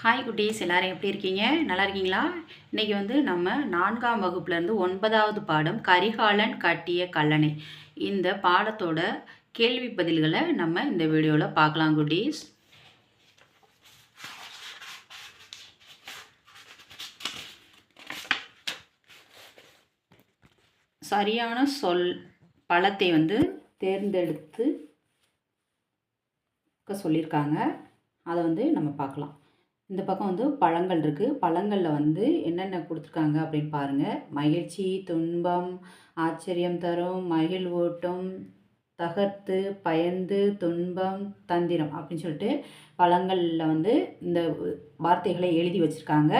Hi குட்டீஸ், எல்லோரும் எப்படி இருக்கீங்க? நல்லா இருக்கீங்களா? இன்றைக்கி வந்து நம்ம 4ஆம் வகுப்புலேருந்து 9வது பாடம் கரிகாலன் கட்டிய கல்லணை. இந்த பாடத்தோட கேள்வி பதில்களை நம்ம இந்த வீடியோவில் பார்க்கலாம் குட்டீஸ். சரியான சொல் பழத்தை வந்து தேர்ந்தெடுத்து சொல்லியிருக்காங்க. அதை வந்து நம்ம பார்க்கலாம். இந்த பக்கம் வந்து பழங்கள் இருக்குது. பழங்களில் வந்து என்னென்ன கொடுத்துருக்காங்க அப்படின்னு பாருங்கள். மகிழ்ச்சி, துன்பம், ஆச்சரியம் தரும், மகிழ்வூட்டும், தகர்த்து, பயந்து, துன்பம், தந்திரம் அப்படின்னு சொல்லிட்டு பழங்களில் வந்து இந்த வார்த்தைகளை எழுதி வச்சுருக்காங்க.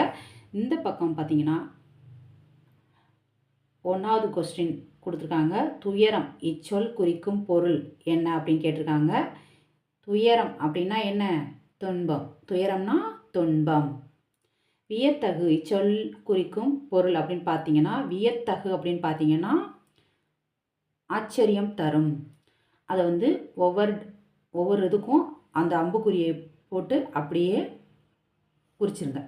இந்த பக்கம் பார்த்திங்கன்னா 1வது கொஸ்டின் கொடுத்துருக்காங்க. துயரம் இச்சொல் குறிக்கும் பொருள் என்ன அப்படின்னு கேட்டிருக்காங்க. துயரம் அப்படின்னா என்ன? துன்பம். துயரம்னா துன்பம். வியத்தகு இச்சொல் குறிக்கும் பொருள் அப்படின்னு பார்த்தீங்கன்னா, வியத்தகு அப்படின்னு பார்த்தீங்கன்னா ஆச்சரியம் தரும். அதை வந்து ஒவ்வொரு இதுக்கும் அந்த அம்புக்குறியை போட்டு அப்படியே குறிச்சிருங்க.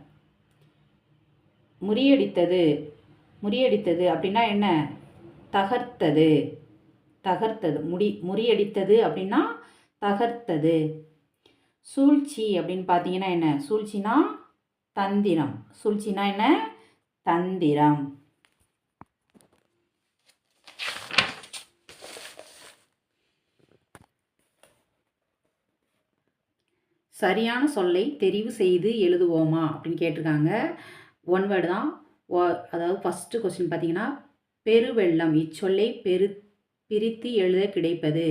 முறியடித்தது, முறியடித்தது அப்படின்னா என்ன? தகர்த்தது. தகர்த்தது. முறியடித்தது அப்படின்னா தகர்த்தது. சூழ்ச்சி அப்படின்னு பார்த்தீங்கன்னா என்ன? சூழ்ச்சினா தந்திரம். சூழ்ச்சினா என்ன? தந்திரம். சரியான சொல்லை தெரிவு செய்து எழுதுவோமா அப்படின்னு கேட்டிருக்காங்க. ஒன் வேர்டு தான். அதாவது ஃபஸ்ட்டு கொஸ்டின் பார்த்தீங்கன்னா, பெருவெள்ளம் இச்சொல்லை பிரித்து எழுத கிடைப்பது.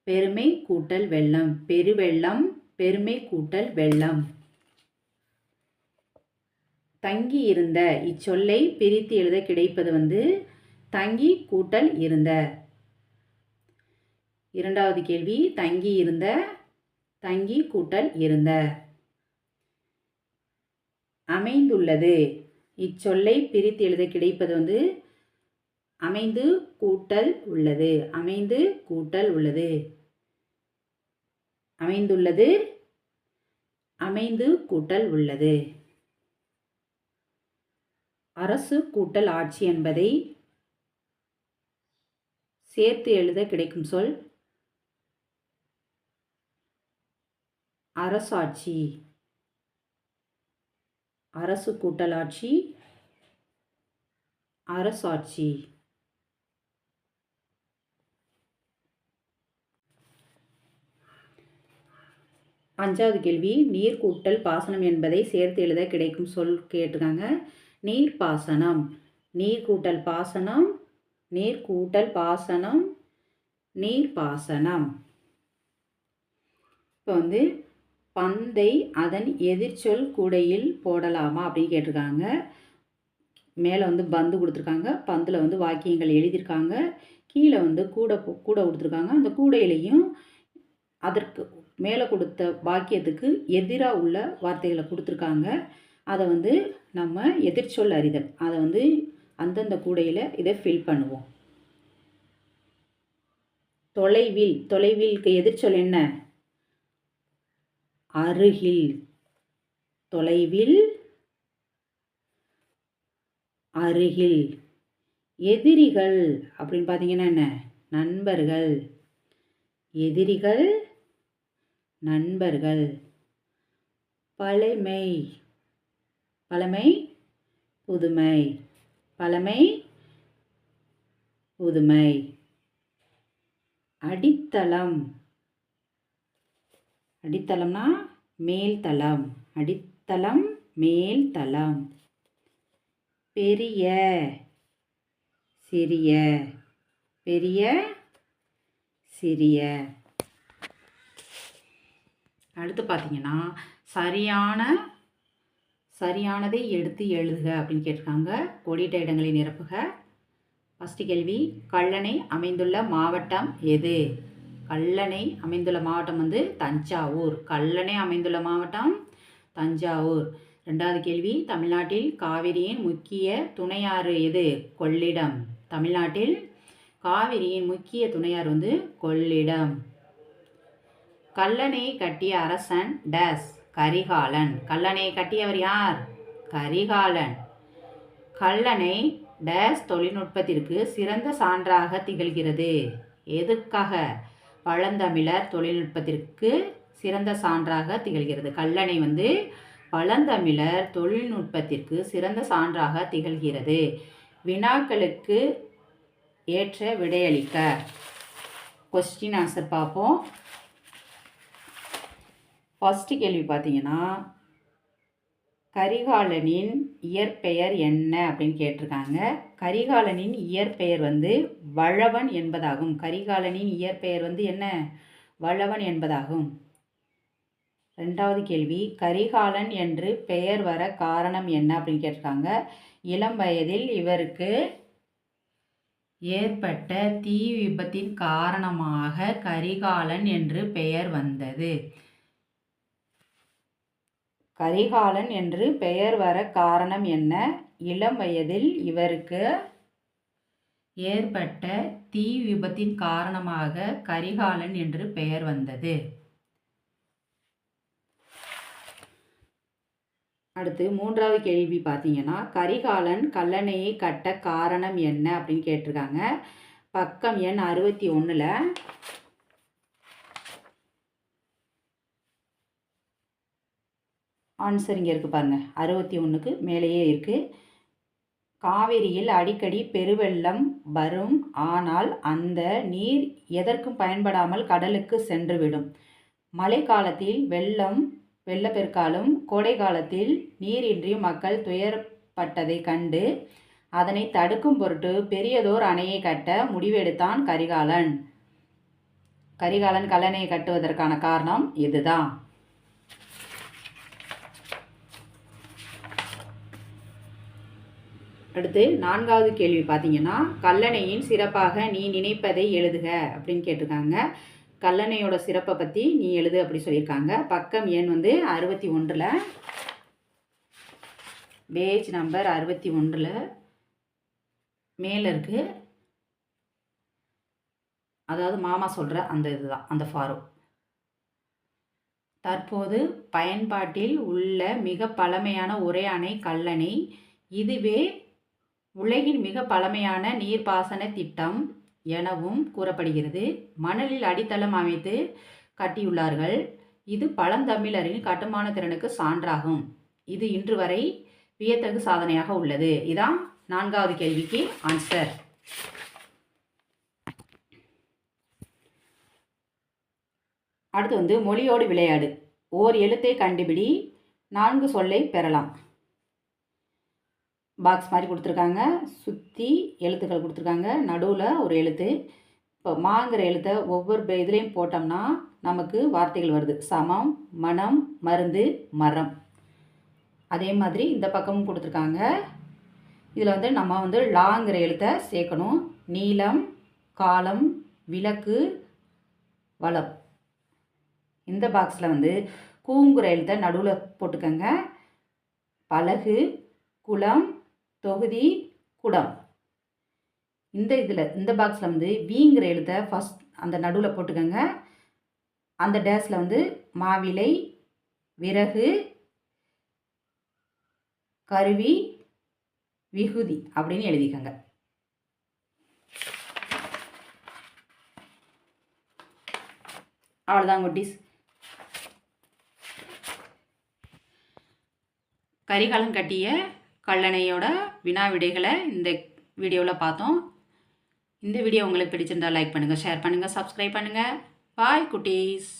பெருமை கூட்டல் வெள்ளம். பெருவெள்ளம், பெருமை கூட்டல் வெள்ளம். தங்கி இருந்த இச்சொல்லை பிரித்து எழுத கிடைப்பது வந்து தங்கி கூட்டல் இருந்த. 2வது கேள்வி, தங்கி இருந்த, தங்கி கூட்டல் இருந்த. அமைந்துள்ளது இச்சொல்லை பிரித்து எழுத கிடைப்பது வந்து அமைந்து கூட்டல் உள்ளது. அமைந்து கூட்டல் உள்ளது. அமைந்துள்ளது, அமைந்து கூட்டல் உள்ளது. அரசு கூட்டல் ஆட்சி என்பதை சேர்த்து எழுத கிடைக்கும் சொல் அரசாட்சி. அரசு கூட்டல் ஆட்சி, அரசாட்சி. 5வது கேள்வி, நீர் கூட்டல் பாசனம் என்பதை சேர்த்து எழுத கிடைக்கும் சொல் கேட்டிருக்காங்க. நீர்ப்பாசனம். நீர் கூட்டல் பாசனம், நீர் கூட்டல் பாசனம், நீர்ப்பாசனம். இப்போ வந்து பந்தை அதன் எதிர்ச்சொல் கூடையில் போடலாமா அப்படின்னு கேட்டிருக்காங்க. மேலே வந்து பந்து கொடுத்துருக்காங்க. பந்தில் வந்து வாக்கியங்கள் எழுதியிருக்காங்க. கீழே வந்து கூடை கொடுத்துருக்காங்க. அந்த கூடையிலையும் அதற்கு மேலே கொடுத்த வாக்கியத்துக்கு எதிராக உள்ள வார்த்தைகளை கொடுத்துருக்காங்க. அதை வந்து நம்ம எதிர்ச்சொல் அறிதல், அதை வந்து அந்தந்த கூடையில் இதை ஃபில் பண்ணுவோம். தொலைவில், தொலைவில்க்கு எதிர்ச்சொல் என்ன? அருகில். தொலைவில், அருகில். எதிரிகள் அப்படின்னு பார்த்தீங்கன்னா என்ன? நண்பர்கள். எதிரிகள், நண்பர்கள். பழமை, பழமை, புதுமை. பழமை, புதுமை. அடித்தளம். அடித்தளம்னா மேல்தளம். அடித்தளம், மேல்தளம். பெரிய, சிறிய. பெரிய, சிறிய. அடுத்து பார்த்தீங்கன்னா, சரியானதை எடுத்து எழுதுக அப்படின்னு கேட்டிருக்காங்க. கோடிட்ட இடங்களை நிரப்புக. ஃபஸ்ட்டு கேள்வி, கல்லணை அமைந்துள்ள மாவட்டம் எது? கல்லணை அமைந்துள்ள மாவட்டம் வந்து தஞ்சாவூர். கல்லணை அமைந்துள்ள மாவட்டம் தஞ்சாவூர். 2வது கேள்வி, தமிழ்நாட்டில் காவிரியின் முக்கிய துணையாறு எது? கொள்ளிடம். தமிழ்நாட்டில் காவிரியின் முக்கிய துணையாறு வந்து கொள்ளிடம். கல்லணை கட்டிய அரசன் டேஸ். கரிகாலன். கல்லணையை கட்டியவர் யார்? கரிகாலன். கல்லணை டேஸ் தொழில்நுட்பத்திற்கு சிறந்த சான்றாக திகழ்கிறது. எதுக்காக? பழந்தமிழர் தொழில்நுட்பத்திற்கு சிறந்த சான்றாக திகழ்கிறது. கல்லணை பழந்தமிழர் தொழில்நுட்பத்திற்கு சிறந்த சான்றாக திகழ்கிறது. வினாக்களுக்கு ஏற்ற விடையளிக்க. கொஸ்டின் ஆன்சர் பார்ப்போம். ஃபஸ்ட்டு கேள்வி பார்த்தீங்கன்னா, கரிகாலனின் இயற்பெயர் என்ன அப்படின்னு கேட்டிருக்காங்க. கரிகாலனின் இயற்பெயர் வளவன் என்பதாகும். கரிகாலனின் இயற்பெயர் என்ன? வளவன் என்பதாகும். ரெண்டாவது கேள்வி, கரிகாலன் என்று பெயர் வர காரணம் என்ன அப்படின்னு கேட்டிருக்காங்க. இளம் வயதில் இவருக்கு ஏற்பட்ட தீ விபத்தின் காரணமாக கரிகாலன் என்று பெயர் வந்தது. கரிகாலன் என்று பெயர் வர காரணம் என்ன? இளம் வயதில் இவருக்கு ஏற்பட்ட தீ விபத்தின் காரணமாக கரிகாலன் என்று பெயர் வந்தது. அடுத்து மூன்றாவது கேள்வி பார்த்தீங்கன்னா, கரிகாலன் கல்லணையை கட்ட காரணம் என்ன அப்படின்னு கேட்டிருக்காங்க. பக்கம் எண் 61ல் ஆன்சர் இங்கே இருக்குது பாருங்கள். 61க்கு மேலேயே இருக்குது. காவிரியில் அடிக்கடி பெருவெள்ளம் வரும். ஆனால் அந்த நீர் எதற்கும் பயன்படாமல் கடலுக்கு சென்றுவிடும். மழை காலத்தில் வெள்ளப்பெருக்காலும் கோடை காலத்தில் நீரின்றி மக்கள் துயரப்பட்டதை கண்டு அதனை தடுக்கும் பொருட்டு பெரியதோர் அணையை கட்ட முடிவெடுத்தான் கரிகாலன். கரிகாலன் கல்லணையை கட்டுவதற்கான காரணம் இதுதான். அடுத்து நான்காவது கேள்வி பார்த்தீங்கன்னா, கல்லணையின் சிறப்பாக நீ நினைப்பதை எழுதுக அப்படின்னு கேட்டிருக்காங்க. கல்லணையோட சிறப்பை பற்றி நீ எழுது அப்படி சொல்லியிருக்காங்க. பக்கம் எண் 61ல் பேஜ் நம்பர் 61ல் மேலே இருக்குது. அதாவது மாமா சொல்கிற அந்த இதுதான், அந்த ஃபாரோ. தற்போது பயன்பாட்டில் உள்ள மிக பழமையான ஒரே அணை கல்லணை. இதுவே உலகின் மிக பழமையான நீர்ப்பாசன திட்டம் எனவும் கூறப்படுகிறது. மணலில் அடித்தளம் அமைத்து கட்டியுள்ளார்கள். இது பழந்தமிழரின் கட்டுமான திறனுக்கு சான்றாகும். இது இன்று வரை வியத்தகு சாதனையாக உள்ளது. இதான் நான்காவது கேள்விக்கு ஆன்சர். அடுத்து மொழியோடு விளையாடு. ஓர் எழுத்தை கண்டுபிடி, 4 சொல்லை பெறலாம். பாக்ஸ் மாதிரி கொடுத்துருக்காங்க. சுற்றி எழுத்துக்கள் கொடுத்துருக்காங்க. நடுவில் ஒரு எழுத்து. இப்போ மாங்கிற எழுத்தை ஒவ்வொரு இதுலேயும் போட்டோம்னா நமக்கு வார்த்தைகள் வருது. சமம், மனம், மருந்து, மரம். அதே மாதிரி இந்த பக்கமும் கொடுத்துருக்காங்க. இதில் நம்ம லாங்கிற எழுத்தை சேர்க்கணும். நீளம், காலம், விளக்கு, வளம். இந்த பாக்ஸில் கூங்குற எழுத்தை நடுவில் போட்டுக்கோங்க. பலகு, குளம், தொகுதி, குடம். இந்த பாக்ஸில் வீங்கிற எழுத்தை ஃபஸ்ட் அந்த நடுவில் போட்டுக்கோங்க. அந்த டேஸில் மாவிலை, விறகு, கருவி, விகுதி அப்படின்னு எழுதிக்கோங்க. அவ்வளோதான் குட்டீஸ். கரிகாலன் கட்டிய கல்லணையோட வினா விடைகளை இந்த வீடியோவில் பார்த்தோம். இந்த வீடியோ உங்களுக்கு பிடிச்சிருந்தால் லைக் பண்ணுங்கள், ஷேர் பண்ணுங்கள், சப்ஸ்கிரைப் பண்ணுங்கள். பாய் குட்டீஸ்.